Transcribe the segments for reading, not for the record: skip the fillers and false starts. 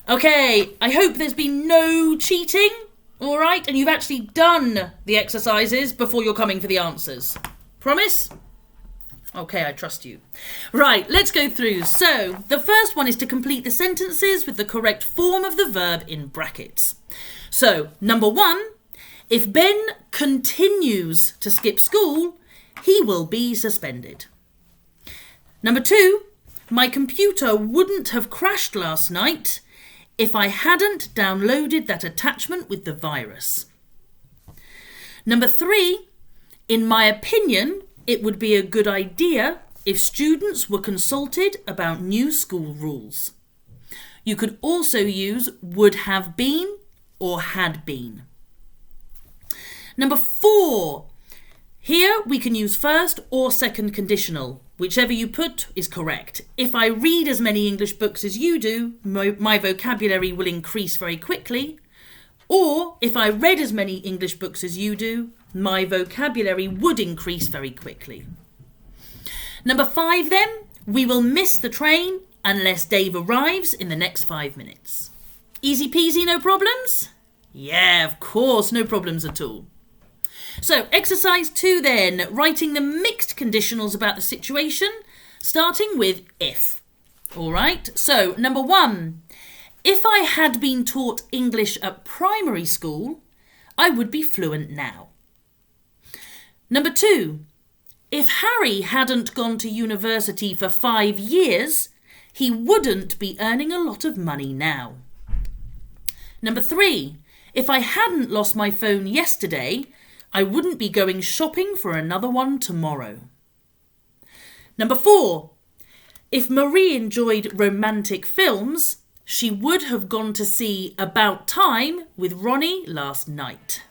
Okay, I hope there's been no cheating, all right? And you've actually done the exercises before you're coming for the answers. Promise? Okay, I trust you. Right, let's go through. So, the first one is to complete the sentences with the correct form of the verb in brackets. So, number 1, if Ben continues to skip school, he will be suspended. Number 2, my computer wouldn't have crashed last night if I hadn't downloaded that attachment with the virus. Number 3, in my opinion, it would be a good idea if students were consulted about new school rules. You could also use would have been or had been. Number 4, here we can use first or second conditional. Whichever you put is correct. If I read as many English books as you do, my vocabulary will increase very quickly. Or if I read as many English books as you do, my vocabulary would increase very quickly. Number 5 then, we will miss the train unless Dave arrives in the next 5 minutes. Easy peasy, no problems? Yeah, of course, no problems at all. So, exercise 2 then, writing the mixed conditionals about the situation, starting with if. All right, so number 1, if I had been taught English at primary school, I would be fluent now. Number 2, if Harry hadn't gone to university for 5 years, he wouldn't be earning a lot of money now. Number 3, if I hadn't lost my phone yesterday, I wouldn't be going shopping for another one tomorrow. Number 4, if Marie enjoyed romantic films, she would have gone to see About Time with Ronnie last night.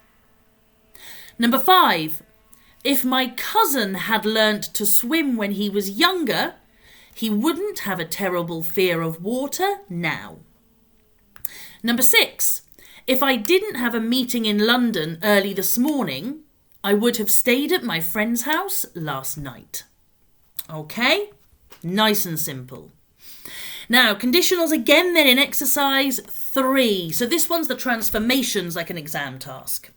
Number 5, if my cousin had learnt to swim when he was younger, he wouldn't have a terrible fear of water now. Number 6, if I didn't have a meeting in London early this morning, I would have stayed at my friend's house last night. Okay? Nice and simple. Now, conditionals again then in exercise 3. So this one's the transformations like an exam task.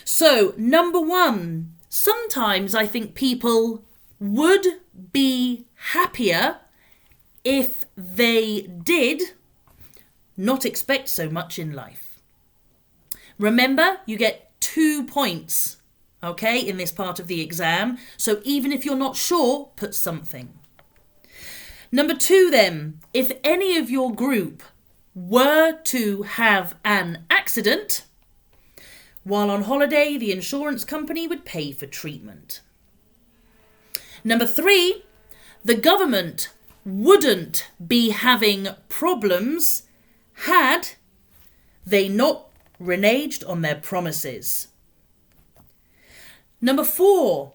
So, number 1, sometimes I think people would be happier if they did not expect so much in life. Remember, you get 2 points, okay, in this part of the exam. So even if you're not sure, put something. Number 2 then, if any of your group were to have an accident, while on holiday, the insurance company would pay for treatment. Number 3, the government wouldn't be having problems had they not reneged on their promises. Number 4,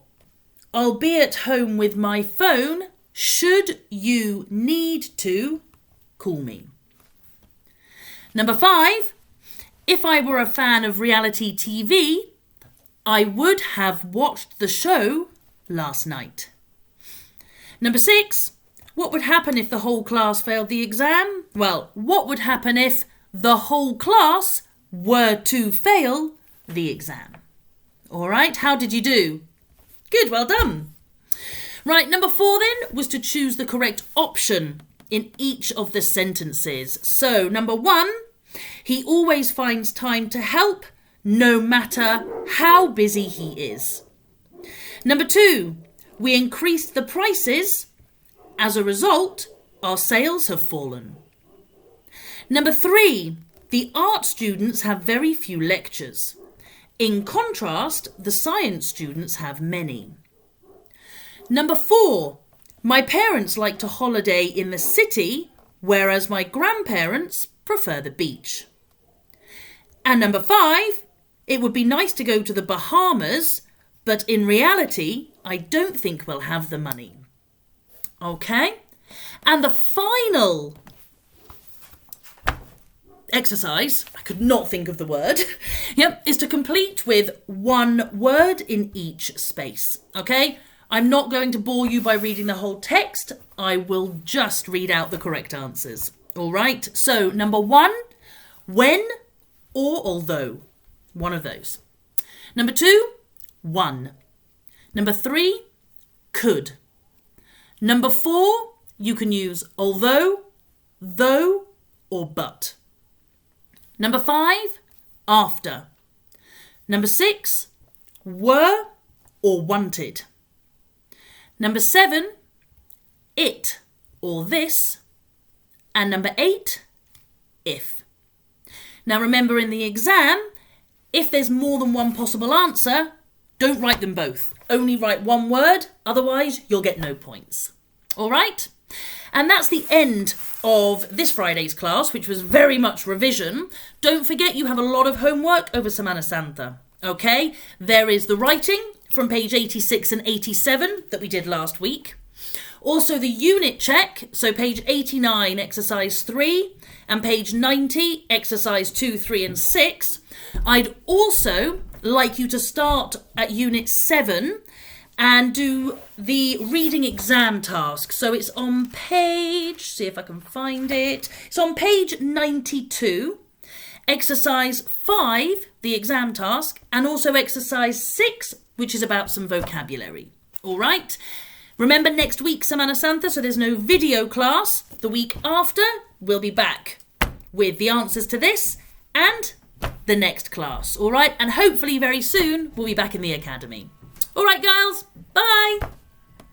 I'll be at home with my phone should you need to call me. Number 5, if I were a fan of reality TV, I would have watched the show last night. Number 6, what would happen if the whole class failed the exam? Well, what would happen if the whole class were to fail the exam? All right, how did you do? Good, well done. Right, number 4 then was to choose the correct option in each of the sentences. So, number 1, he always finds time to help no matter how busy he is. Number 2, we increased the prices. As a result, our sales have fallen. Number 3, the art students have very few lectures. In contrast, the science students have many. Number 4, my parents like to holiday in the city, whereas my grandparents prefer the beach. And number 5, it would be nice to go to the Bahamas, but in reality, I don't think we'll have the money. Okay? And the final exercise, I could not think of the word, is to complete with 1 word in each space. Okay? I'm not going to bore you by reading the whole text. I will just read out the correct answers. All right, so number 1, when or although. One of those. Number 2, one. Number 3, could. Number 4, you can use although, though, or but. Number 5, after. Number 6, were or wanted. Number 7, it or this. And number 8, if. Now remember, in the exam, if there's more than one possible answer, don't write them both. Only write one word, otherwise you'll get no points. All right? And that's the end of this Friday's class, which was very much revision. Don't forget you have a lot of homework over Semana Santa. Okay? There is the writing from page 86 and 87 that we did last week. Also the unit check, so page 89, exercise 3, and page 90, exercise 2, 3 and 6. I'd also like you to start at unit 7 and do the reading exam task. So it's on page, see if I can find it. It's on page 92, exercise 5, the exam task, and also exercise 6, which is about some vocabulary. All right? Remember, next week, Semana Santa, so there's no video class. The week after, we'll be back with the answers to this and the next class, all right? And hopefully very soon, we'll be back in the academy. All right, girls, bye.